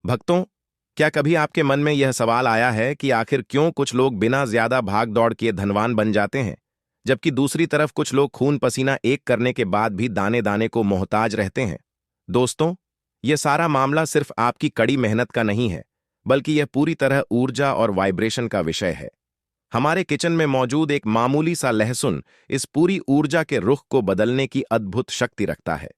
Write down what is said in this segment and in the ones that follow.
भक्तों, क्या कभी आपके मन में यह सवाल आया है कि आखिर क्यों कुछ लोग बिना ज्यादा भाग दौड़ किए धनवान बन जाते हैं, जबकि दूसरी तरफ कुछ लोग खून पसीना एक करने के बाद भी दाने दाने को मोहताज रहते हैं? दोस्तों, यह सारा मामला सिर्फ आपकी कड़ी मेहनत का नहीं है, बल्कि यह पूरी तरह ऊर्जा और वाइब्रेशन का विषय है। हमारे किचन में मौजूद एक मामूली सा लहसुन इस पूरी ऊर्जा के रुख को बदलने की अद्भुत शक्ति रखता है।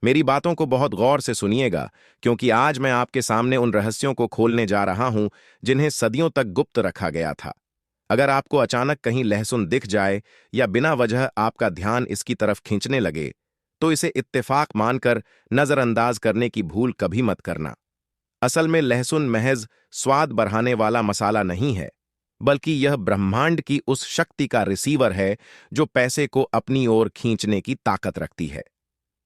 मेरी बातों को बहुत गौर से सुनिएगा, क्योंकि आज मैं आपके सामने उन रहस्यों को खोलने जा रहा हूं जिन्हें सदियों तक गुप्त रखा गया था। अगर आपको अचानक कहीं लहसुन दिख जाए या बिना वजह आपका ध्यान इसकी तरफ खींचने लगे, तो इसे इत्तेफाक मानकर नजरअंदाज करने की भूल कभी मत करना। असल में लहसुन महज स्वाद बढ़ाने वाला मसाला नहीं है, बल्कि यह ब्रह्मांड की उस शक्ति का रिसीवर है जो पैसे को अपनी ओर खींचने की ताकत रखती है।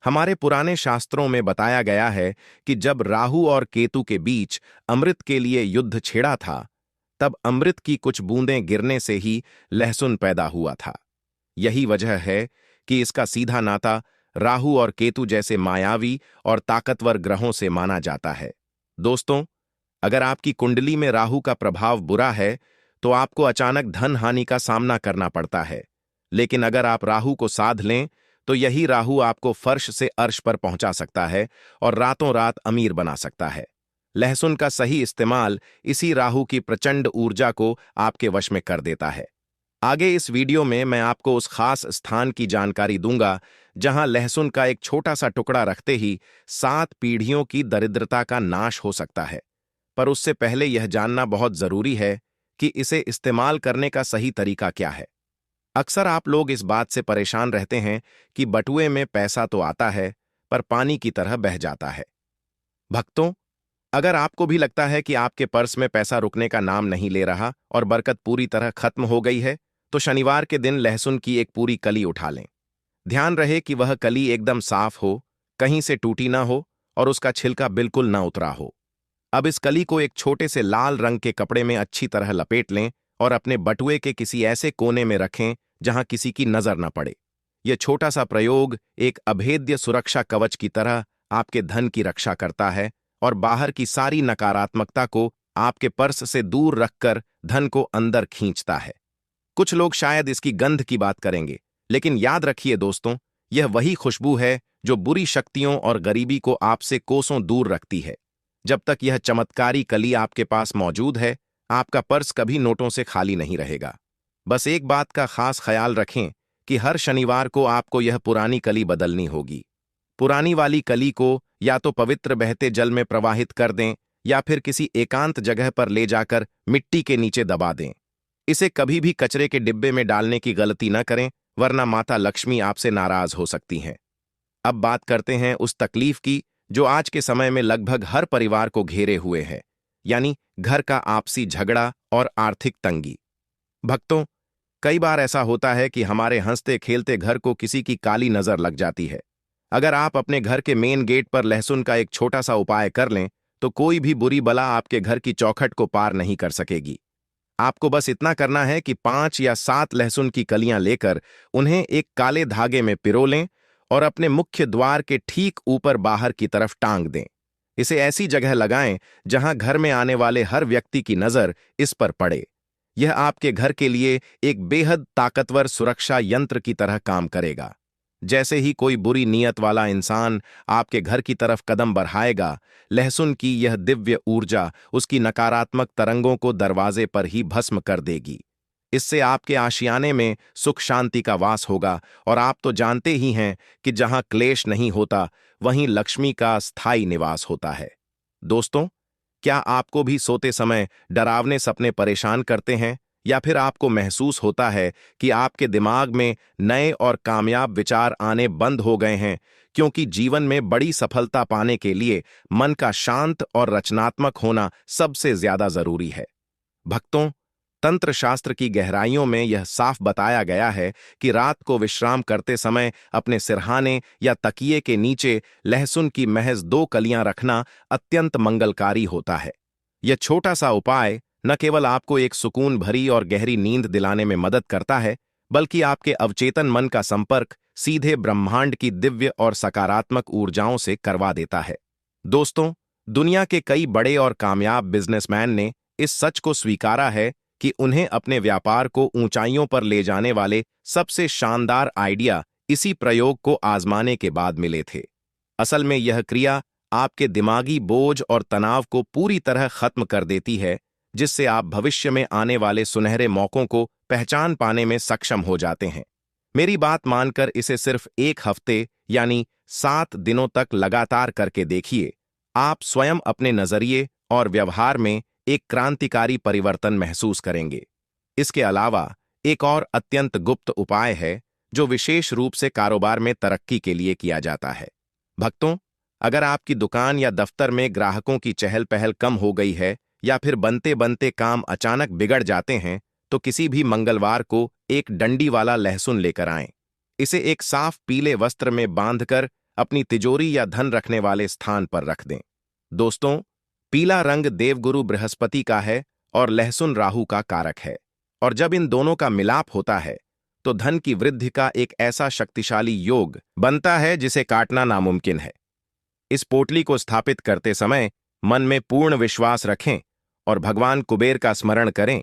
हमारे पुराने शास्त्रों में बताया गया है कि जब राहु और केतु के बीच अमृत के लिए युद्ध छिड़ा था, तब अमृत की कुछ बूंदें गिरने से ही लहसुन पैदा हुआ था। यही वजह है कि इसका सीधा नाता राहु और केतु जैसे मायावी और ताकतवर ग्रहों से माना जाता है। दोस्तों, अगर आपकी कुंडली में राहु का प्रभाव बुरा है, तो आपको अचानक धन हानि का सामना करना पड़ता है। लेकिन अगर आप राहु को साध लें, तो यही राहु आपको फर्श से अर्श पर पहुंचा सकता है और रातों रात अमीर बना सकता है। लहसुन का सही इस्तेमाल इसी राहु की प्रचंड ऊर्जा को आपके वश में कर देता है। आगे इस वीडियो में मैं आपको उस खास स्थान की जानकारी दूंगा जहां लहसुन का एक छोटा सा टुकड़ा रखते ही 7 पीढ़ियों की दरिद्रता का नाश हो सकता है। पर उससे पहले यह जानना बहुत जरूरी है कि इसे इस्तेमाल करने का सही तरीका क्या है। अक्सर आप लोग इस बात से परेशान रहते हैं कि बटुए में पैसा तो आता है, पर पानी की तरह बह जाता है। भक्तों, अगर आपको भी लगता है कि आपके पर्स में पैसा रुकने का नाम नहीं ले रहा और बरकत पूरी तरह खत्म हो गई है, तो शनिवार के दिन लहसुन की एक पूरी कली उठा लें। ध्यान रहे कि वह कली एकदम साफ हो, कहीं से टूटी ना हो और उसका छिलका बिल्कुल ना उतरा हो। अब इस कली को एक छोटे से लाल रंग के कपड़े में अच्छी तरह लपेट लें और अपने बटुए के किसी ऐसे कोने में रखें जहां किसी की नजर न पड़े। यह छोटा सा प्रयोग एक अभेद्य सुरक्षा कवच की तरह आपके धन की रक्षा करता है और बाहर की सारी नकारात्मकता को आपके पर्स से दूर रखकर धन को अंदर खींचता है। कुछ लोग शायद इसकी गंध की बात करेंगे, लेकिन याद रखिए दोस्तों, यह वही खुशबू है जो बुरी शक्तियों और गरीबी को आपसे कोसों दूर रखती है। जब तक यह चमत्कारी कली आपके पास मौजूद है, आपका पर्स कभी नोटों से खाली नहीं रहेगा। बस एक बात का खास ख्याल रखें कि हर शनिवार को आपको यह पुरानी कली बदलनी होगी। पुरानी वाली कली को या तो पवित्र बहते जल में प्रवाहित कर दें या फिर किसी एकांत जगह पर ले जाकर मिट्टी के नीचे दबा दें। इसे कभी भी कचरे के डिब्बे में डालने की गलती न करें, वरना माता लक्ष्मी आपसे नाराज हो सकती हैं। अब बात करते हैं उस तकलीफ की जो आज के समय में लगभग हर परिवार को घेरे हुए है, यानी घर का आपसी झगड़ा और आर्थिक तंगी। भक्तों, कई बार ऐसा होता है कि हमारे हंसते खेलते घर को किसी की काली नजर लग जाती है। अगर आप अपने घर के मेन गेट पर लहसुन का एक छोटा सा उपाय कर लें, तो कोई भी बुरी बला आपके घर की चौखट को पार नहीं कर सकेगी। आपको बस इतना करना है कि 5 या 7 लहसुन की कलियां लेकर उन्हें एक काले धागे में पिरो लें और अपने मुख्य द्वार के ठीक ऊपर बाहर की तरफ टांग दें। इसे ऐसी जगह लगाएं जहां घर में आने वाले हर व्यक्ति की नजर इस पर पड़े। यह आपके घर के लिए एक बेहद ताकतवर सुरक्षा यंत्र की तरह काम करेगा। जैसे ही कोई बुरी नीयत वाला इंसान आपके घर की तरफ कदम बढ़ाएगा, लहसुन की यह दिव्य ऊर्जा उसकी नकारात्मक तरंगों को दरवाजे पर ही भस्म कर देगी। इससे आपके आशियाने में सुख शांति का वास होगा और आप तो जानते ही हैं कि जहां क्लेश नहीं होता, वहीं लक्ष्मी का स्थायी निवास होता है। दोस्तों, क्या आपको भी सोते समय डरावने सपने परेशान करते हैं, या फिर आपको महसूस होता है कि आपके दिमाग में नए और कामयाब विचार आने बंद हो गए हैं, क्योंकि जीवन में बड़ी सफलता पाने के लिए मन का शांत और रचनात्मक होना सबसे ज्यादा जरूरी है? भक्तों, तंत्र शास्त्र की गहराइयों में यह साफ बताया गया है कि रात को विश्राम करते समय अपने सिरहाने या तकिए के नीचे लहसुन की महज 2 कलियां रखना अत्यंत मंगलकारी होता है। यह छोटा सा उपाय न केवल आपको एक सुकून भरी और गहरी नींद दिलाने में मदद करता है, बल्कि आपके अवचेतन मन का संपर्क सीधे ब्रह्मांड की दिव्य और सकारात्मक ऊर्जाओं से करवा देता है। दोस्तों, दुनिया के कई बड़े और कामयाब बिजनेसमैन ने इस सच को स्वीकारा है कि उन्हें अपने व्यापार को ऊंचाइयों पर ले जाने वाले सबसे शानदार आइडिया इसी प्रयोग को आजमाने के बाद मिले थे। असल में यह क्रिया आपके दिमागी बोझ और तनाव को पूरी तरह खत्म कर देती है, जिससे आप भविष्य में आने वाले सुनहरे मौकों को पहचान पाने में सक्षम हो जाते हैं। मेरी बात मानकर इसे सिर्फ 1 हफ्ते यानी 7 दिनों तक लगातार करके देखिए। आप स्वयं अपने नजरिए और व्यवहार में एक क्रांतिकारी परिवर्तन महसूस करेंगे। इसके अलावा एक और अत्यंत गुप्त उपाय है जो विशेष रूप से कारोबार में तरक्की के लिए किया जाता है। भक्तों, अगर आपकी दुकान या दफ्तर में ग्राहकों की चहल पहल कम हो गई है या फिर बनते बनते काम अचानक बिगड़ जाते हैं, तो किसी भी मंगलवार को एक डंडी वाला लहसुन लेकर आएं। इसे एक साफ पीले वस्त्र में बांधकर अपनी तिजोरी या धन रखने वाले स्थान पर रख दें। दोस्तों, पीला रंग देवगुरु बृहस्पति का है और लहसुन राहु का कारक है, और जब इन दोनों का मिलाप होता है तो धन की वृद्धि का एक ऐसा शक्तिशाली योग बनता है जिसे काटना नामुमकिन है। इस पोटली को स्थापित करते समय मन में पूर्ण विश्वास रखें और भगवान कुबेर का स्मरण करें।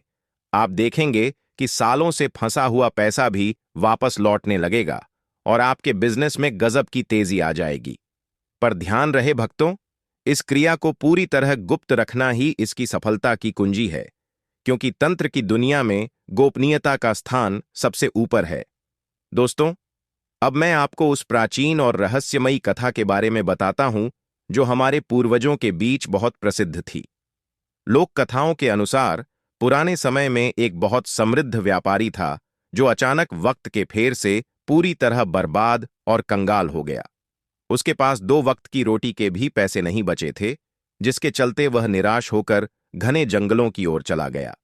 आप देखेंगे कि सालों से फंसा हुआ पैसा भी वापस लौटने लगेगा और आपके बिजनेस में गजब की तेजी आ जाएगी। पर ध्यान रहे भक्तों, इस क्रिया को पूरी तरह गुप्त रखना ही इसकी सफलता की कुंजी है, क्योंकि तंत्र की दुनिया में गोपनीयता का स्थान सबसे ऊपर है। दोस्तों, अब मैं आपको उस प्राचीन और रहस्यमयी कथा के बारे में बताता हूं जो हमारे पूर्वजों के बीच बहुत प्रसिद्ध थी। लोक कथाओं के अनुसार पुराने समय में एक बहुत समृद्ध व्यापारी था जो अचानक वक्त के फेर से पूरी तरह बर्बाद और कंगाल हो गया। उसके पास 2 वक्त की रोटी के भी पैसे नहीं बचे थे, जिसके चलते वह निराश होकर घने जंगलों की ओर चला गया।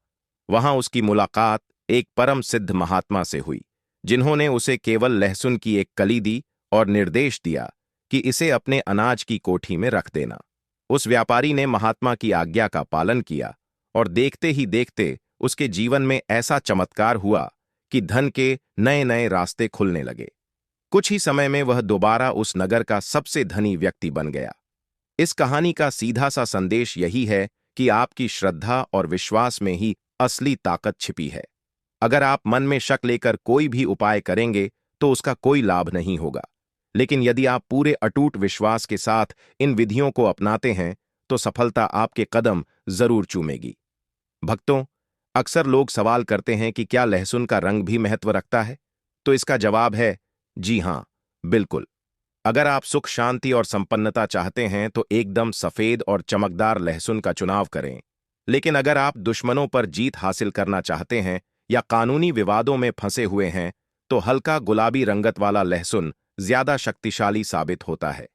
वहां उसकी मुलाकात एक परम सिद्ध महात्मा से हुई, जिन्होंने उसे केवल लहसुन की एक कली दी और निर्देश दिया कि इसे अपने अनाज की कोठी में रख देना। उस व्यापारी ने महात्मा की आज्ञा का पालन किया और देखते ही देखते उसके जीवन में ऐसा चमत्कार हुआ कि धन के नए नए रास्ते खुलने लगे। कुछ ही समय में वह दोबारा उस नगर का सबसे धनी व्यक्ति बन गया। इस कहानी का सीधा सा संदेश यही है कि आपकी श्रद्धा और विश्वास में ही असली ताकत छिपी है। अगर आप मन में शक लेकर कोई भी उपाय करेंगे तो उसका कोई लाभ नहीं होगा, लेकिन यदि आप पूरे अटूट विश्वास के साथ इन विधियों को अपनाते हैं तो सफलता आपके कदम जरूर चूमेगी। भक्तों, अक्सर लोग सवाल करते हैं कि क्या लहसुन का रंग भी महत्व रखता है? तो इसका जवाब है जी हां, बिल्कुल। अगर आप सुख, शांति और संपन्नता चाहते हैं तो एकदम सफेद और चमकदार लहसुन का चुनाव करें। लेकिन अगर आप दुश्मनों पर जीत हासिल करना चाहते हैं या कानूनी विवादों में फंसे हुए हैं तो हल्का गुलाबी रंगत वाला लहसुन ज्यादा शक्तिशाली साबित होता है।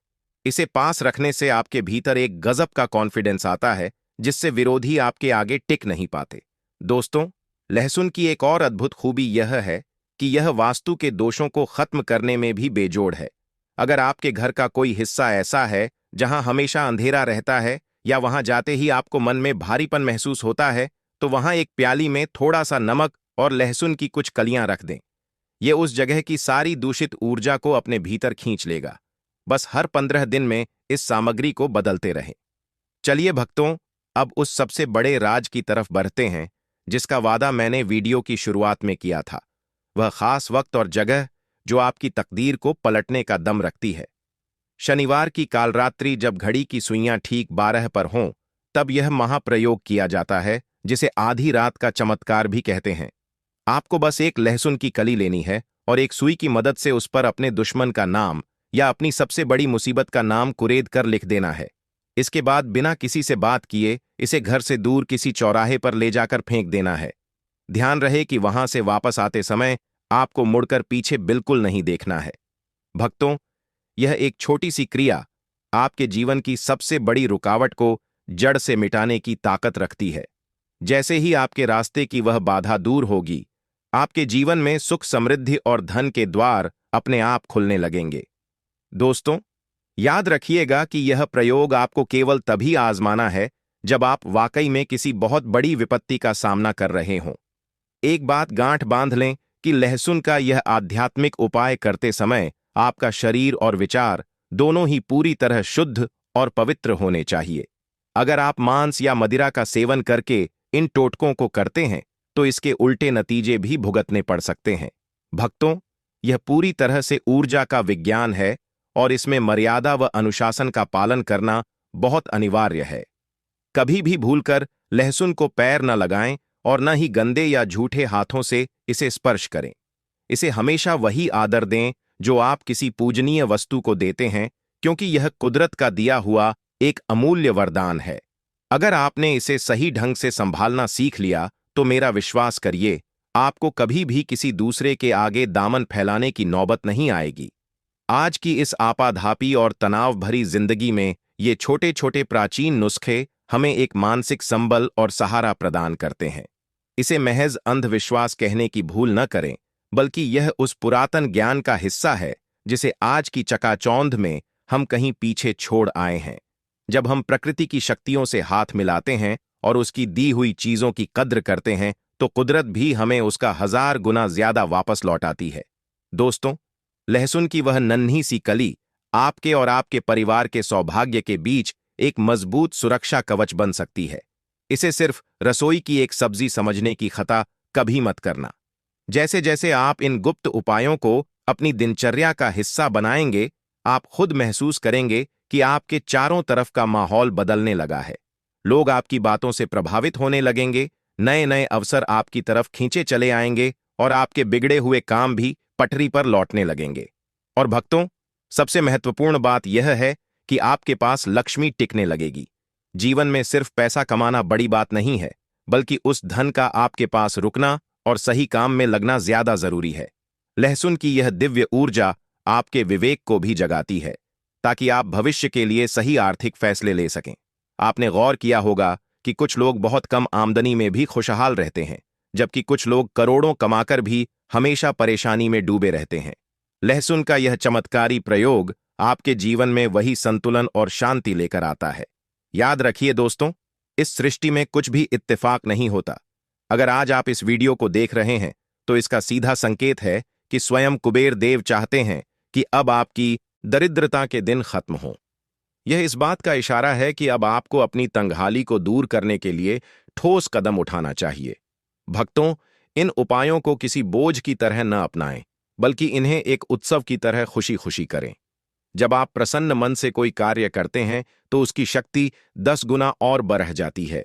इसे पास रखने से आपके भीतर एक गजब का कॉन्फिडेंस आता है जिससे विरोधी आपके आगे टिक नहीं पाते। दोस्तों, लहसुन की एक और अद्भुत खूबी यह है कि यह वास्तु के दोषों को खत्म करने में भी बेजोड़ है। अगर आपके घर का कोई हिस्सा ऐसा है जहां हमेशा अंधेरा रहता है या वहां जाते ही आपको मन में भारीपन महसूस होता है, तो वहां एक प्याली में थोड़ा सा नमक और लहसुन की कुछ कलियां रख दें। यह उस जगह की सारी दूषित ऊर्जा को अपने भीतर खींच लेगा। बस हर 15 दिन में इस सामग्री को बदलते रहें। चलिए भक्तों, अब उस सबसे बड़े राज की तरफ बढ़ते हैं जिसका वादा मैंने वीडियो की शुरुआत में किया था। वह खास वक्त और जगह जो आपकी तकदीर को पलटने का दम रखती है। शनिवार की कालरात्रि जब घड़ी की सुइयां ठीक 12 पर हों, तब यह महाप्रयोग किया जाता है जिसे आधी रात का चमत्कार भी कहते हैं। आपको बस एक लहसुन की कली लेनी है और एक सुई की मदद से उस पर अपने दुश्मन का नाम या अपनी सबसे बड़ी मुसीबत का नाम कुरेद कर लिख देना है। इसके बाद बिना किसी से बात किए इसे घर से दूर किसी चौराहे पर ले जाकर फेंक देना है। ध्यान रहे कि वहां से वापस आते समय आपको मुड़कर पीछे बिल्कुल नहीं देखना है। भक्तों, यह एक छोटी सी क्रिया आपके जीवन की सबसे बड़ी रुकावट को जड़ से मिटाने की ताकत रखती है। जैसे ही आपके रास्ते की वह बाधा दूर होगी, आपके जीवन में सुख, समृद्धि और धन के द्वार अपने आप खुलने लगेंगे। दोस्तों, याद रखिएगा कि यह प्रयोग आपको केवल तभी आजमाना है जब आप वाकई में किसी बहुत बड़ी विपत्ति का सामना कर रहे हों। एक बात गांठ बांध लें कि लहसुन का यह आध्यात्मिक उपाय करते समय आपका शरीर और विचार दोनों ही पूरी तरह शुद्ध और पवित्र होने चाहिए। अगर आप मांस या मदिरा का सेवन करके इन टोटकों को करते हैं तो इसके उल्टे नतीजे भी भुगतने पड़ सकते हैं। भक्तों, यह पूरी तरह से ऊर्जा का विज्ञान है और इसमें मर्यादा व अनुशासन का पालन करना बहुत अनिवार्य है। कभी भी भूलकर लहसुन को पैर न लगाएं और न ही गंदे या झूठे हाथों से इसे स्पर्श करें। इसे हमेशा वही आदर दें जो आप किसी पूजनीय वस्तु को देते हैं, क्योंकि यह कुदरत का दिया हुआ एक अमूल्य वरदान है। अगर आपने इसे सही ढंग से संभालना सीख लिया तो मेरा विश्वास करिए, आपको कभी भी किसी दूसरे के आगे दामन फैलाने की नौबत नहीं आएगी। आज की इस आपाधापी और तनाव भरी जिंदगी में ये छोटे छोटे प्राचीन नुस्खे हमें एक मानसिक संबल और सहारा प्रदान करते हैं। इसे महज अंधविश्वास कहने की भूल न करें, बल्कि यह उस पुरातन ज्ञान का हिस्सा है जिसे आज की चकाचौंध में हम कहीं पीछे छोड़ आए हैं। जब हम प्रकृति की शक्तियों से हाथ मिलाते हैं और उसकी दी हुई चीजों की कद्र करते हैं तो कुदरत भी हमें उसका 1000 गुना ज्यादा वापस लौटाती है। दोस्तों, लहसुन की वह नन्ही सी कली आपके और आपके परिवार के सौभाग्य के बीच एक मजबूत सुरक्षा कवच बन सकती है। इसे सिर्फ रसोई की एक सब्जी समझने की खता कभी मत करना। जैसे जैसे आप इन गुप्त उपायों को अपनी दिनचर्या का हिस्सा बनाएंगे, आप खुद महसूस करेंगे कि आपके चारों तरफ का माहौल बदलने लगा है। लोग आपकी बातों से प्रभावित होने लगेंगे, नए नए अवसर आपकी तरफ खींचे चले आएंगे और आपके बिगड़े हुए काम भी पटरी पर लौटने लगेंगे। और भक्तों, सबसे महत्वपूर्ण बात यह है कि आपके पास लक्ष्मी टिकने लगेगी। जीवन में सिर्फ पैसा कमाना बड़ी बात नहीं है, बल्कि उस धन का आपके पास रुकना और सही काम में लगना ज्यादा जरूरी है। लहसुन की यह दिव्य ऊर्जा आपके विवेक को भी जगाती है, ताकि आप भविष्य के लिए सही आर्थिक फैसले ले सकें। आपने गौर किया होगा कि कुछ लोग बहुत कम आमदनी में भी खुशहाल रहते हैं, जबकि कुछ लोग करोड़ों कमाकर भी हमेशा परेशानी में डूबे रहते हैं। लहसुन का यह चमत्कारी प्रयोग आपके जीवन में वही संतुलन और शांति लेकर आता है। याद रखिए दोस्तों, इस सृष्टि में कुछ भी इत्तेफाक नहीं होता। अगर आज आप इस वीडियो को देख रहे हैं तो इसका सीधा संकेत है कि स्वयं कुबेर देव चाहते हैं कि अब आपकी दरिद्रता के दिन खत्म हों। यह इस बात का इशारा है कि अब आपको अपनी तंगहाली को दूर करने के लिए ठोस कदम उठाना चाहिए। भक्तों, इन उपायों को किसी बोझ की तरह न अपनाएं, बल्कि इन्हें एक उत्सव की तरह खुशी खुशी करें। जब आप प्रसन्न मन से कोई कार्य करते हैं तो उसकी शक्ति 10 गुना और बढ़ जाती है।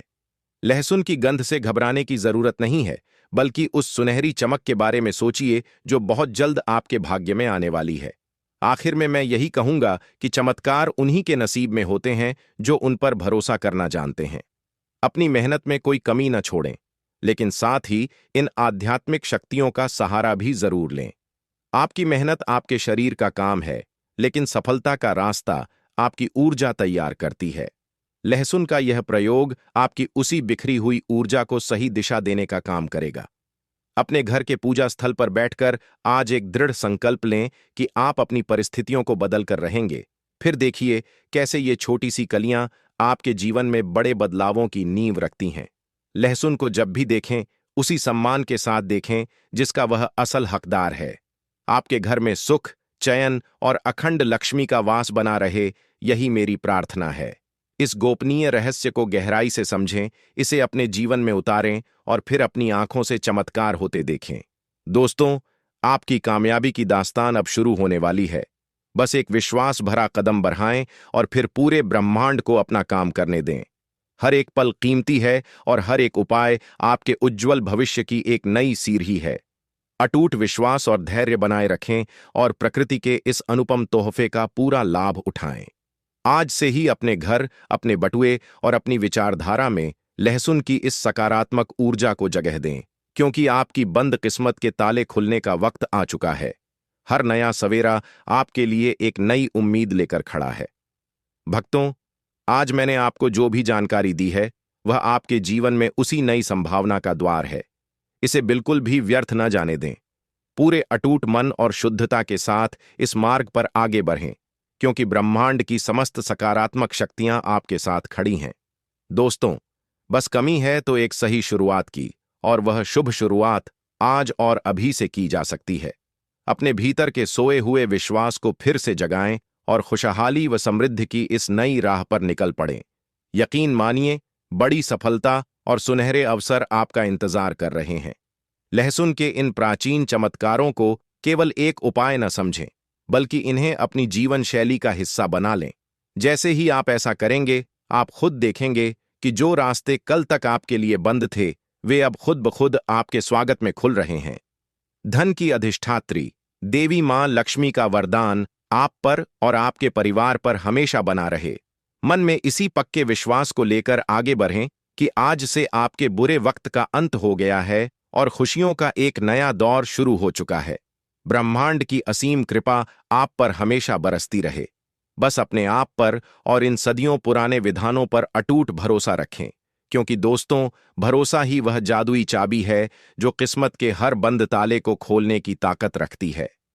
लहसुन की गंध से घबराने की जरूरत नहीं है, बल्कि उस सुनहरी चमक के बारे में सोचिए जो बहुत जल्द आपके भाग्य में आने वाली है। आखिर में मैं यही कहूंगा कि चमत्कार उन्हीं के नसीब में होते हैं जो उन पर भरोसा करना जानते हैं। अपनी मेहनत में कोई कमी न छोड़ें, लेकिन साथ ही इन आध्यात्मिक शक्तियों का सहारा भी जरूर लें। आपकी मेहनत आपके शरीर का काम है, लेकिन सफलता का रास्ता आपकी ऊर्जा तैयार करती है। लहसुन का यह प्रयोग आपकी उसी बिखरी हुई ऊर्जा को सही दिशा देने का काम करेगा। अपने घर के पूजा स्थल पर बैठकर आज एक दृढ़ संकल्प लें कि आप अपनी परिस्थितियों को बदल कर रहेंगे। फिर देखिए कैसे ये छोटी सी कलियां आपके जीवन में बड़े बदलावों की नींव रखती हैं। लहसुन को जब भी देखें, उसी सम्मान के साथ देखें जिसका वह असल हकदार है। आपके घर में सुख, चयन और अखंड लक्ष्मी का वास बना रहे, यही मेरी प्रार्थना है। इस गोपनीय रहस्य को गहराई से समझें, इसे अपने जीवन में उतारें और फिर अपनी आंखों से चमत्कार होते देखें। दोस्तों, आपकी कामयाबी की दास्तान अब शुरू होने वाली है। बस एक विश्वास भरा कदम बढ़ाएं और फिर पूरे ब्रह्मांड को अपना काम करने दें। हर एक पल कीमती है और हर एक उपाय आपके उज्जवल भविष्य की एक नई सीढ़ी है। अटूट विश्वास और धैर्य बनाए रखें और प्रकृति के इस अनुपम तोहफे का पूरा लाभ उठाएं। आज से ही अपने घर, अपने बटुए और अपनी विचारधारा में लहसुन की इस सकारात्मक ऊर्जा को जगह दें, क्योंकि आपकी बंद किस्मत के ताले खुलने का वक्त आ चुका है। हर नया सवेरा आपके लिए एक नई उम्मीद लेकर खड़ा है। भक्तों, आज मैंने आपको जो भी जानकारी दी है वह आपके जीवन में उसी नई संभावना का द्वार है। इसे बिल्कुल भी व्यर्थ न जाने दें। पूरे अटूट मन और शुद्धता के साथ इस मार्ग पर आगे बढ़ें, क्योंकि ब्रह्मांड की समस्त सकारात्मक शक्तियां आपके साथ खड़ी हैं। दोस्तों, बस कमी है तो एक सही शुरुआत की, और वह शुभ शुरुआत आज और अभी से की जा सकती है। अपने भीतर के सोए हुए विश्वास को फिर से जगाएं और खुशहाली व समृद्धि की इस नई राह पर निकल पड़ें। यकीन मानिए, बड़ी सफलता और सुनहरे अवसर आपका इंतजार कर रहे हैं। लहसुन के इन प्राचीन चमत्कारों को केवल एक उपाय न समझें, बल्कि इन्हें अपनी जीवन शैली का हिस्सा बना लें। जैसे ही आप ऐसा करेंगे, आप खुद देखेंगे कि जो रास्ते कल तक आपके लिए बंद थे, वे अब खुद ब खुद आपके स्वागत में खुल रहे हैं। धन की अधिष्ठात्री देवी मां लक्ष्मी का वरदान आप पर और आपके परिवार पर हमेशा बना रहे। मन में इसी पक्के विश्वास को लेकर आगे बढ़ें कि आज से आपके बुरे वक्त का अंत हो गया है और खुशियों का एक नया दौर शुरू हो चुका है। ब्रह्मांड की असीम कृपा आप पर हमेशा बरसती रहे। बस अपने आप पर और इन सदियों पुराने विधानों पर अटूट भरोसा रखें, क्योंकि दोस्तों, भरोसा ही वह जादुई चाबी है जो किस्मत के हर बंद ताले को खोलने की ताकत रखती है।